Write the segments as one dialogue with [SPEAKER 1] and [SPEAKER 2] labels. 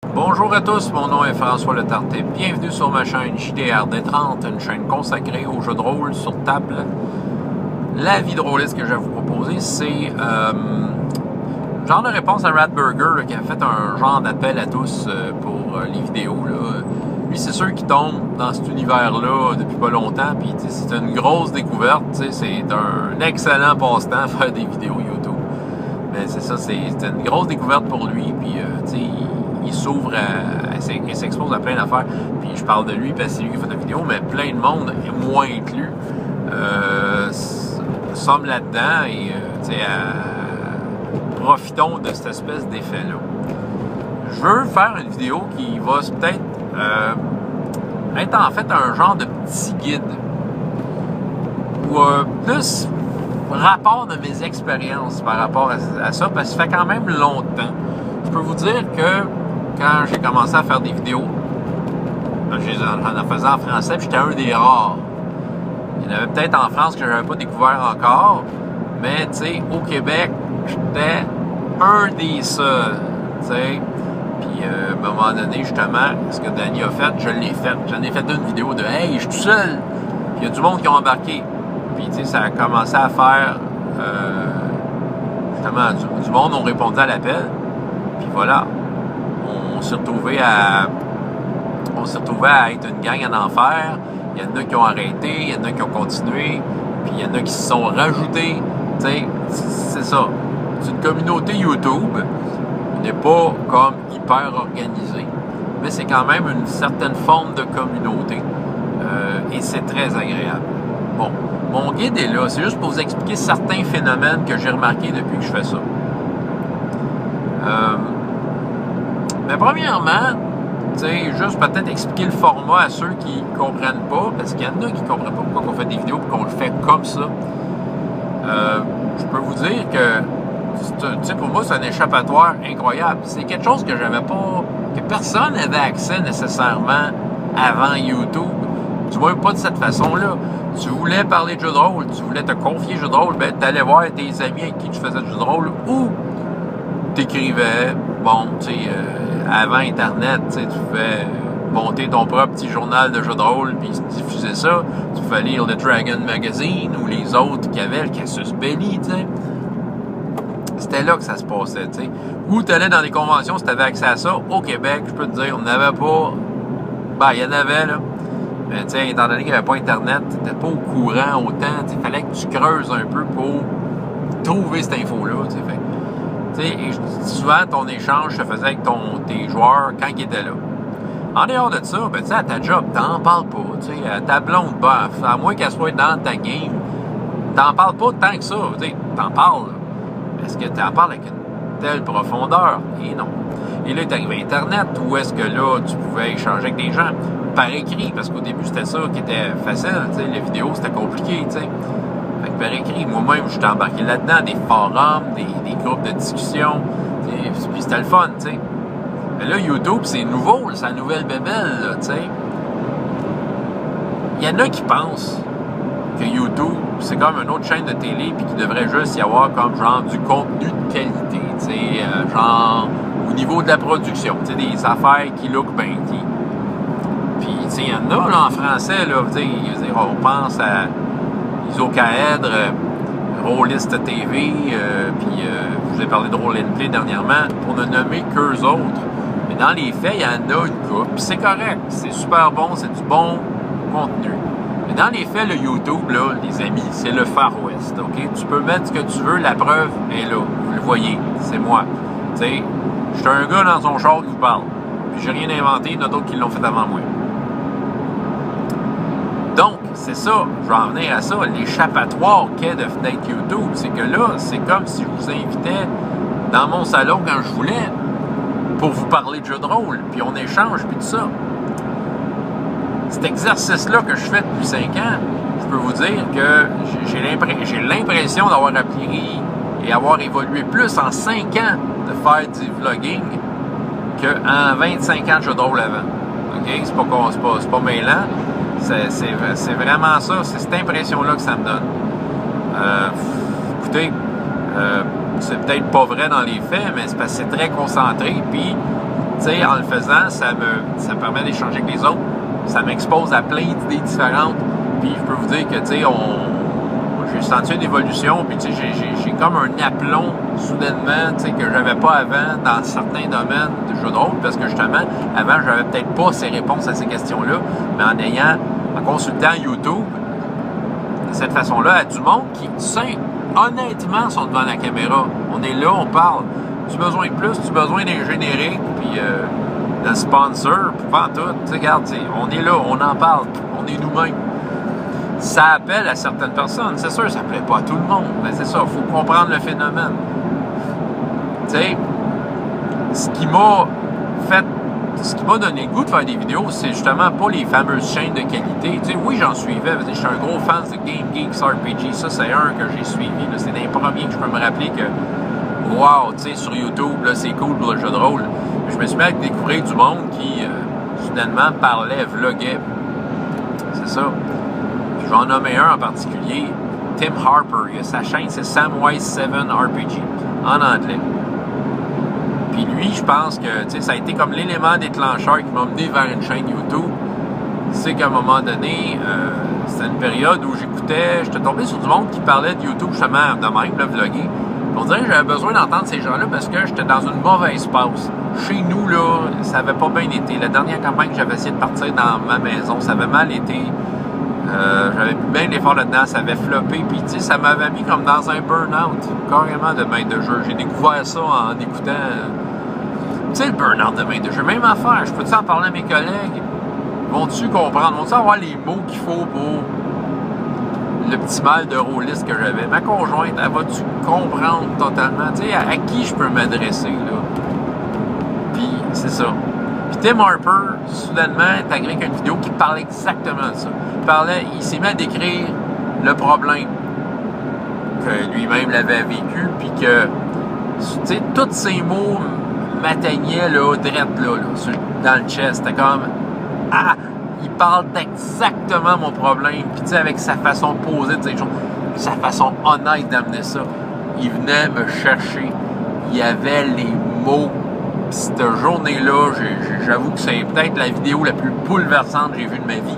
[SPEAKER 1] Bonjour à tous, mon nom est François Letarté. Bienvenue sur ma chaîne JDRD30, une chaîne consacrée aux jeux de rôle sur table. La vie de rôliste que je vais vous proposer, c'est genre de réponse à Ratburger qui a fait un genre d'appel à tous pour les vidéos. Là. Lui, c'est sûr qu'il tombe dans cet univers-là depuis pas longtemps, puis c'est une grosse découverte. C'est un excellent passe-temps faire des vidéos YouTube. Mais c'est ça, c'est une grosse découverte pour lui, puis il s'ouvre, il s'expose à plein d'affaires. Puis je parle de lui parce que c'est lui qui fait des vidéos, mais plein de monde, moins inclus, sommes là-dedans et profitons de cette espèce d'effet-là. Je veux faire une vidéo qui va peut-être être en fait un genre de petit guide ou plus rapport de mes expériences par rapport à ça, parce que ça fait quand même longtemps. Je peux vous dire que quand j'ai commencé à faire des vidéos, j'en faisais en français, puis j'étais un des rares. Il y en avait peut-être en France que je n'avais pas découvert encore, mais tu sais, au Québec, j'étais un des seuls, tu sais. Puis à un moment donné, justement, ce que Danny a fait, je l'ai fait. J'en ai fait une vidéo de « Hey, je suis tout seul! » Puis il y a du monde qui ont embarqué. Puis tu sais, ça a commencé à faire, justement, du monde ont répondu à l'appel. Puis voilà, on s'est retrouvé à être une gang en enfer. Il y en a qui ont arrêté, il y en a qui ont continué, puis il y en a qui se sont rajoutés. Tu sais, c'est ça. C'est une communauté YouTube. On n'est pas comme hyper organisé, mais c'est quand même une certaine forme de communauté. Et c'est très agréable. Bon, mon guide est là. C'est juste pour vous expliquer certains phénomènes que j'ai remarqués depuis que je fais ça. Mais premièrement, tu sais, juste peut-être expliquer le format à ceux qui ne comprennent pas, parce qu'il y en a qui ne comprennent pas pourquoi on fait des vidéos et qu'on le fait comme ça. Je peux vous dire que, tu sais, pour moi, c'est un échappatoire incroyable. C'est quelque chose que j'avais pas, que personne n'avait accès nécessairement avant YouTube. Du moins, pas de cette façon-là. Tu voulais parler de jeux de rôle, tu voulais te confier jeux de rôle, ben, tu allais voir tes amis avec qui tu faisais du jeu de rôle ou t'écrivais. Bon, tu sais, avant Internet, tu sais, tu pouvais monter ton propre petit journal de jeux de rôle puis diffuser ça. Tu pouvais lire le Dragon Magazine ou les autres qui avaient le Casus Belli, tu sais. C'était là que ça se passait, tu sais. Ou tu allais dans des conventions si tu avais accès à ça. Au Québec, je peux te dire, on n'avait pas. Ben, il y en avait, là. Mais tu sais, étant donné qu'il n'y avait pas Internet, tu n'étais pas au courant autant. Il fallait que tu creuses un peu pour trouver cette info-là, tu sais. Tu sais, souvent, ton échange se faisait avec tes joueurs quand ils étaient là. En dehors de ça, ben, tu sais, à ta job, t'en parles pas. Tu sais, à ta blonde, bah, à moins qu'elle soit dans ta game, t'en parles pas tant que ça. Tu sais, t'en parles. Est-ce que t'en parles avec une telle profondeur? Et non. Et là, est arrivé Internet, où est-ce que là, tu pouvais échanger avec des gens par écrit, parce qu'au début, c'était ça qui était facile. Tu sais, les vidéos, c'était compliqué, tu sais. Fait que par écrit, moi-même, je suis embarqué là-dedans, des forums, des groupes de discussion, puis c'était le fun, tu sais. Mais là, YouTube, c'est nouveau, c'est la nouvelle bébelle, là, tu sais. Il y en a qui pensent que YouTube, c'est comme une autre chaîne de télé, puis qu'il devrait juste y avoir comme genre du contenu de qualité, tu sais, genre au niveau de la production, tu sais, des affaires qui look bien, puis, tu sais, il y en a, là, en français, là, tu sais, on pense à Isocaèdre, Rollist TV, puis je vous ai parlé de Roll & Play dernièrement, pour ne nommer qu'eux autres. Mais dans les faits, il y en a une couple, puis c'est correct, c'est super bon, c'est du bon contenu. Mais dans les faits, le YouTube, là, les amis, c'est le Far West, OK? Tu peux mettre ce que tu veux, la preuve est là, vous le voyez, c'est moi. Tu sais, je suis un gars dans son char qui vous parle, puis j'ai rien inventé, il y en a d'autres qui l'ont fait avant moi. Donc, c'est ça, je vais en venir à ça, l'échappatoire qu'est d'être YouTube, c'est que là, c'est comme si je vous invitais dans mon salon quand je voulais pour vous parler de jeux de rôle, puis on échange, puis tout ça. Cet exercice-là que je fais depuis 5 ans, je peux vous dire que j'ai l'impression d'avoir appris et avoir évolué plus en 5 ans de faire du vlogging qu'en 25 ans de jeux de rôle avant. OK? C'est pas mêlant. C'est vraiment ça, c'est cette impression-là que ça me donne. Écoutez, c'est peut-être pas vrai dans les faits, mais c'est parce que c'est très concentré, puis tu sais, en le faisant, ça me permet d'échanger avec les autres. Ça m'expose à plein d'idées différentes. Puis je peux vous dire que, tu sais, j'ai senti une évolution. Puis, tu sais, j'ai comme un aplomb, soudainement, tu sais, que j'avais pas avant dans certains domaines de jeux de rôle. Parce que, justement, avant, j'avais peut-être pas ces réponses à ces questions-là. Mais en consultant YouTube, de cette façon-là, à du monde qui, honnêtement, sont devant la caméra. On est là, on parle. Tu as besoin de plus, tu as besoin d'un générique, puis d'un sponsor, puis pas tout. Tu sais, regarde, on est là, on en parle, on est nous-mêmes. Ça appelle à certaines personnes. C'est sûr, ça ne plaît pas à tout le monde, mais c'est ça, il faut comprendre le phénomène. Tu sais, ce qui m'a donné le goût de faire des vidéos, c'est justement pas les fameuses chaînes de qualité. Tu sais, oui, j'en suivais. Je suis un gros fan de Game Geeks RPG. Ça, c'est un que j'ai suivi. C'est des premiers que je peux me rappeler que, wow, tu sais, sur YouTube, là, c'est cool pour le jeu de rôle. Je me suis mis à découvrir du monde qui, soudainement, parlait, vloguait. C'est ça. Je vais en nommer un en particulier, Tim Harper. Sa chaîne, c'est Samwise 7 RPG, en anglais. Puis lui, je pense que ça a été comme l'élément déclencheur qui m'a mené vers une chaîne YouTube. C'est qu'à un moment donné, c'était une période où j'étais tombé sur du monde qui parlait de YouTube justement de même, le vlogger. Pour dire que j'avais besoin d'entendre ces gens-là parce que j'étais dans une mauvaise passe. Chez nous, là, ça avait pas bien été. La dernière campagne que j'avais essayé de partir dans ma maison, ça avait mal été. J'avais mis bien l'effort là-dedans, ça avait floppé, puis tu sais, ça m'avait mis comme dans un burn-out, carrément de maître de jeu. J'ai découvert ça en écoutant, tu sais, le burn-out de maître de jeu. Même affaire, je peux-tu en parler à mes collègues? Vont-tu comprendre? Vont-tu avoir les mots qu'il faut pour le petit mal de rôliste que j'avais? Ma conjointe, elle va-tu comprendre totalement? Tu sais, à qui je peux m'adresser, là? Puis, c'est ça. Puis Tim Harper, soudainement, est arrivé avec une vidéo qui parlait exactement de ça. Il s'est mis à décrire le problème que lui-même l'avait vécu, puis que, tu sais, tous ces mots m'atteignaient, là, drette, là, dans le chest. C'était comme, il parle d'exactement mon problème, puis tu sais, avec sa façon de poser, de dire les choses, sa façon honnête d'amener ça. Il venait me chercher. Il y avait les mots. Puis cette journée-là, j'avoue que c'est peut-être la vidéo la plus bouleversante que j'ai vue de ma vie.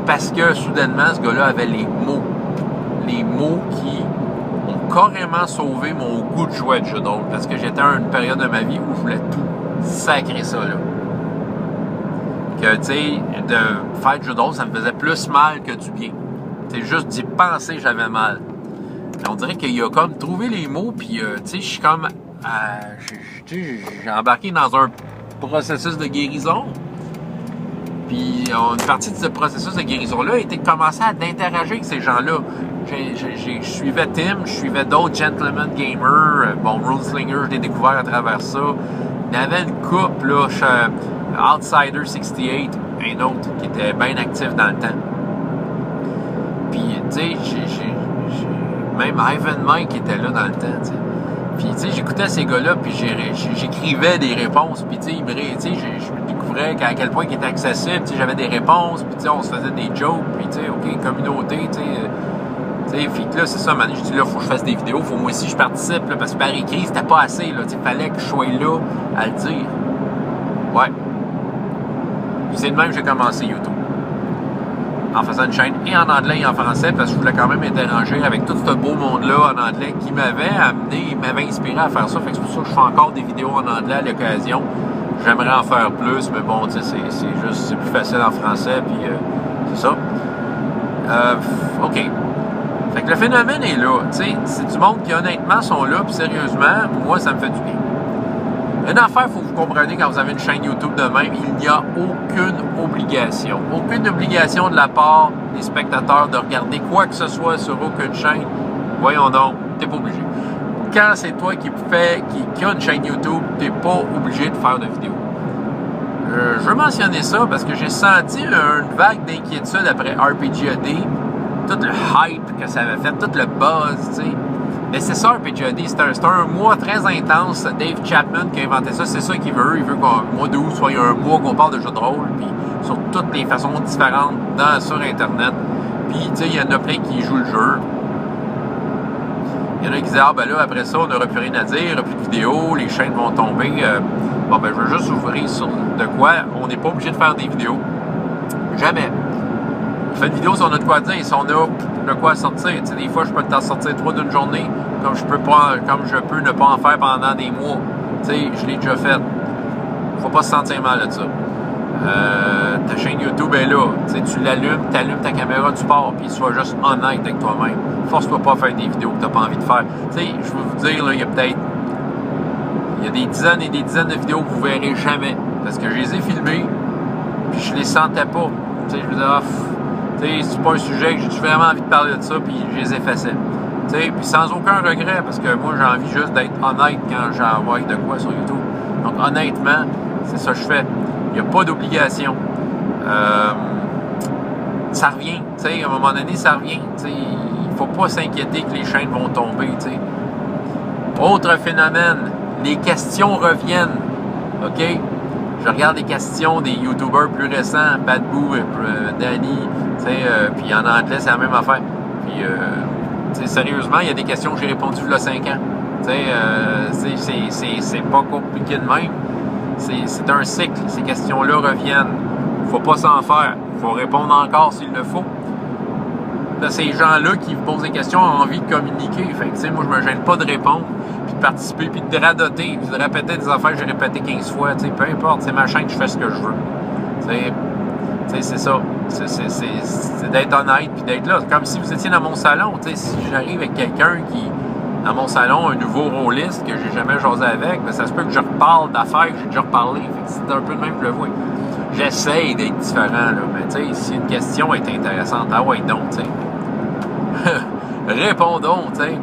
[SPEAKER 1] Parce que, soudainement, ce gars-là avait les mots. Les mots qui ont carrément sauvé mon goût de jouer à du jeu de rôle. Parce que j'étais à une période de ma vie où je voulais tout sacrer ça, là. Que, tu sais, de faire du jeu de rôle, ça me faisait plus mal que du bien. Tu sais, juste d'y penser, j'avais mal. Mais on dirait qu'il a comme trouvé les mots, puis, tu sais, je suis comme... j'ai embarqué dans un processus de guérison. Puis une partie de ce processus de guérison-là a été de commencer à interagir avec ces gens-là. Je suivais Tim, je suivais d'autres gentlemen gamers. Bon, Runeslinger, je l'ai découvert à travers ça. Il y avait une couple, là, Outsider 68, un autre qui était bien actif dans le temps. Puis, tu sais, même Ivan Mike qui était là dans le temps, tu sais. Puis, tu sais, j'écoutais ces gars-là, puis j'écrivais des réponses, puis, tu sais, je découvrais à quel point ils étaient accessibles, tu sais, j'avais des réponses, puis, tu sais, on se faisait des jokes, puis, tu sais, OK, communauté, tu sais, puis là, c'est ça, man, je dis, là, faut que je fasse des vidéos, faut moi aussi je participe, là, parce que par écrit, c'était pas assez, là, tu sais, fallait que je sois là à le dire. Ouais. Puis c'est de même que j'ai commencé YouTube. En faisant une chaîne et en anglais et en français, parce que je voulais quand même interagir avec tout ce beau monde-là en anglais qui m'avait amené, m'avait inspiré à faire ça. Fait que c'est pour ça que je fais encore des vidéos en anglais à l'occasion. J'aimerais en faire plus, mais bon, tu sais, c'est plus facile en français, puis c'est ça. OK. Fait que le phénomène est là, tu sais, c'est du monde qui honnêtement sont là, puis sérieusement, moi, ça me fait du bien. Une affaire, il faut que vous compreniez quand vous avez une chaîne YouTube de même, il n'y a aucune obligation. Aucune obligation de la part des spectateurs de regarder quoi que ce soit sur aucune chaîne. Voyons donc, t'es pas obligé. Quand c'est toi qui a une chaîne YouTube, t'es pas obligé de faire de vidéos. Je veux mentionner ça parce que j'ai senti une vague d'inquiétude après RPGAD, tout le hype que ça avait fait, tout le buzz, tu sais. Mais c'est ça, RPGAD, c'est un mois très intense. Dave Chapman qui a inventé ça, c'est ça qu'il veut. Il veut qu'au mois d'août soit un mois qu'on parle de jeux de rôle, puis sur toutes les façons différentes sur Internet. Puis, tu sais, il y en a plein qui jouent le jeu. Il y en a qui disent, ah ben là, après ça, on n'aura plus rien à dire, il n'y aura plus de vidéos, les chaînes vont tomber. Bon, ben je veux juste ouvrir sur de quoi. On n'est pas obligé de faire des vidéos. Jamais. On fait une vidéo si on a de quoi dire, si on a de quoi sortir. Tu sais, des fois, je peux t'en sortir 3 d'une journée, comme je peux ne pas en faire pendant des mois. Tu sais, je l'ai déjà fait. Faut pas se sentir mal de ça. Ta chaîne YouTube est là. Tu l'allumes, tu allumes ta caméra, tu pars, puis sois juste honnête avec toi-même. Force-toi pas à faire des vidéos que tu n'as pas envie de faire. Tu sais, je veux vous dire, là, il y a des dizaines et des dizaines de vidéos que vous verrez jamais. Parce que je les ai filmées, puis je les sentais pas. Tu sais, je me disais, tu sais, c'est pas un sujet que j'ai vraiment envie de parler de ça, puis je les effaçais. Tu sais, puis sans aucun regret, parce que moi, j'ai envie juste d'être honnête quand j'envoie de quoi sur YouTube. Donc, honnêtement, c'est ça que je fais. Il n'y a pas d'obligation. Ça revient, tu sais, à un moment donné, ça revient. Il ne faut pas s'inquiéter que les chaînes vont tomber, tu sais. Autre phénomène, les questions reviennent, OK? Je regarde les questions des YouTubers plus récents, Badboo, Danny, tu sais, puis en anglais, c'est la même affaire. Puis, tu sais, sérieusement, il y a des questions que j'ai répondues il y a 5 ans. Tu sais, c'est pas compliqué de même. C'est un cycle. Ces questions-là reviennent. Faut pas s'en faire. Faut répondre encore s'il le faut. Là, ces gens-là qui posent des questions ont envie de communiquer. Fait que, tu sais, moi, je me gêne pas de répondre, puis de participer, puis de radoter, puis de répéter des affaires que j'ai répétées 15 fois. Tu sais, peu importe. C'est ma chaîne, je fais ce que je veux. Tu sais, c'est ça. C'est d'être honnête, puis d'être là. Comme si vous étiez dans mon salon. Tu sais, si j'arrive avec quelqu'un qui... Dans mon salon, un nouveau rôliste que j'ai jamais jasé avec, ben ça se peut que je reparle d'affaires que j'ai déjà reparlé. C'est un peu le même que je le vois. J'essaye d'être différent, là. Mais tu sais, si une question est intéressante, ah ouais, donc, tu sais. Répondons, tu sais.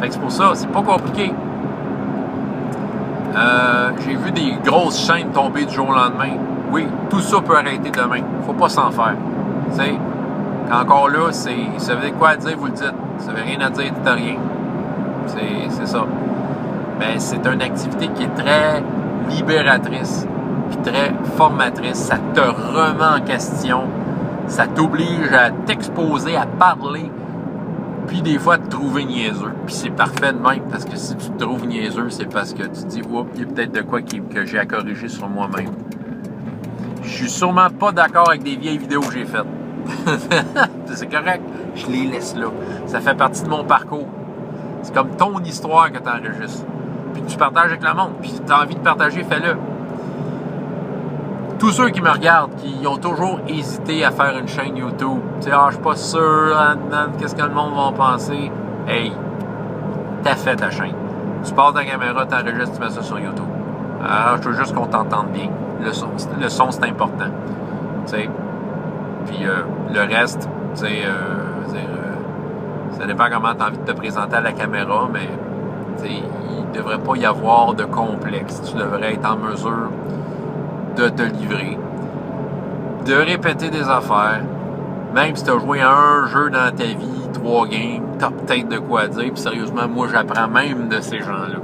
[SPEAKER 1] Fait que c'est pour ça, c'est pas compliqué. J'ai vu des grosses chaînes tomber du jour au lendemain. Oui, tout ça peut arrêter demain. Faut pas s'en faire. Tu sais, encore là, ça veut dire quoi à dire, vous le dites. Ça veut rien à dire, dites rien. C'est ça. Mais c'est une activité qui est très libératrice, puis très formatrice. Ça te remet en question. Ça t'oblige à t'exposer, à parler, puis des fois à te trouver niaiseux. Puis c'est parfait de même, parce que si tu te trouves niaiseux, c'est parce que tu te dis, oups, il y a peut-être de quoi que j'ai à corriger sur moi-même. Je suis sûrement pas d'accord avec des vieilles vidéos que j'ai faites. C'est correct, je les laisse là. Ça fait partie de mon parcours. C'est comme ton histoire que tu enregistres. Puis que tu partages avec le monde. Puis si tu as envie de partager, fais-le. Tous ceux qui me regardent, qui ont toujours hésité à faire une chaîne YouTube, tu sais, je suis pas sûr, qu'est-ce que le monde va penser? Hey, t'as fait ta chaîne. Tu passes ta caméra, tu enregistres, tu mets ça sur YouTube. Alors, je veux juste qu'on t'entende bien. Le son c'est important. Tu sais. Puis le reste, tu sais, ça dépend comment tu as envie de te présenter à la caméra, mais il ne devrait pas y avoir de complexe. Tu devrais être en mesure de te livrer, de répéter des affaires. Même si tu as joué à un jeu dans ta vie, 3 games, tu as peut-être de quoi dire. Puis sérieusement, moi, j'apprends même de ces gens-là.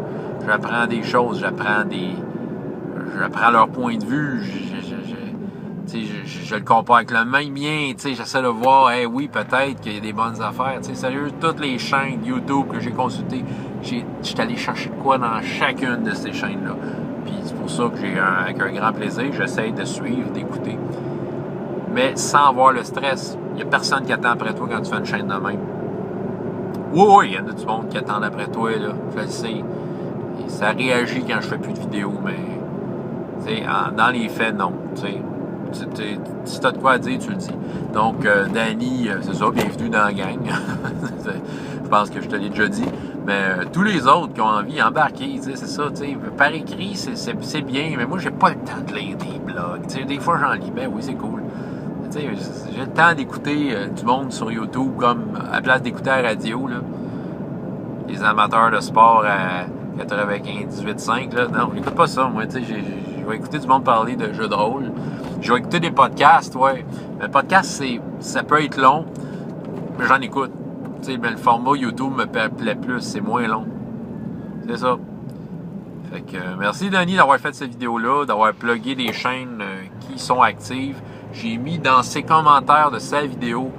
[SPEAKER 1] J'apprends des choses, j'apprends leur point de vue. Je le compare avec le mien, j'essaie de voir, oui, peut-être qu'il y a des bonnes affaires. Sérieux, toutes les chaînes YouTube que j'ai consultées, je suis allé chercher de quoi dans chacune de ces chaînes-là. Puis c'est pour ça que avec un grand plaisir, j'essaie de suivre, d'écouter. Mais sans avoir le stress. Il n'y a personne qui attend après toi quand tu fais une chaîne de même. Oui, il y en a du monde qui attend après toi, là, je le sais. Et ça réagit quand je fais plus de vidéos, mais dans les faits, non, si t'as de quoi à dire, tu le dis. Donc, Danny, c'est ça, bienvenue dans la gang. Je pense que je te l'ai déjà dit. Mais tous les autres qui ont envie d'embarquer, c'est ça, par écrit, c'est bien, mais moi, j'ai pas le temps de lire des blogs. Des fois, j'en lis, oui, c'est cool. J'ai le temps d'écouter du monde sur YouTube, comme à la place d'écouter la radio, là. Les amateurs de sport à 98.5, là. Non, j'écoute pas ça, moi, je vais écouter du monde parler de jeux de rôle. Je vais écouter des podcasts, ouais. Le podcast, ça peut être long, mais j'en écoute. Mais le format YouTube me plaît plus, c'est moins long. C'est ça. Fait que merci Denis d'avoir fait cette vidéo-là, d'avoir plugué les chaînes qui sont actives. J'ai mis dans ses commentaires de sa vidéo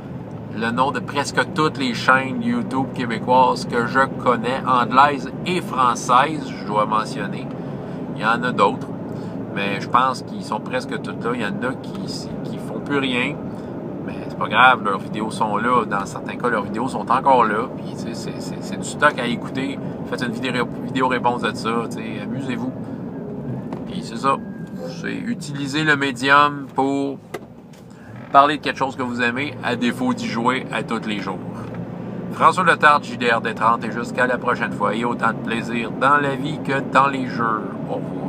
[SPEAKER 1] le nom de presque toutes les chaînes YouTube québécoises que je connais, anglaises et françaises, je dois mentionner. Il y en a d'autres, mais je pense qu'ils sont presque toutes là. Il y en a qui font plus rien, mais c'est pas grave, leurs vidéos sont là. Dans certains cas, leurs vidéos sont encore là. Puis c'est du stock à écouter. Faites une vidéo réponse de ça, amusez-vous. Puis c'est ça. C'est utiliser le médium pour parler de quelque chose que vous aimez, à défaut d'y jouer à tous les jours. François Letarte, JDR des 30, et jusqu'à la prochaine fois. Et autant de plaisir dans la vie que dans les jeux. Au revoir.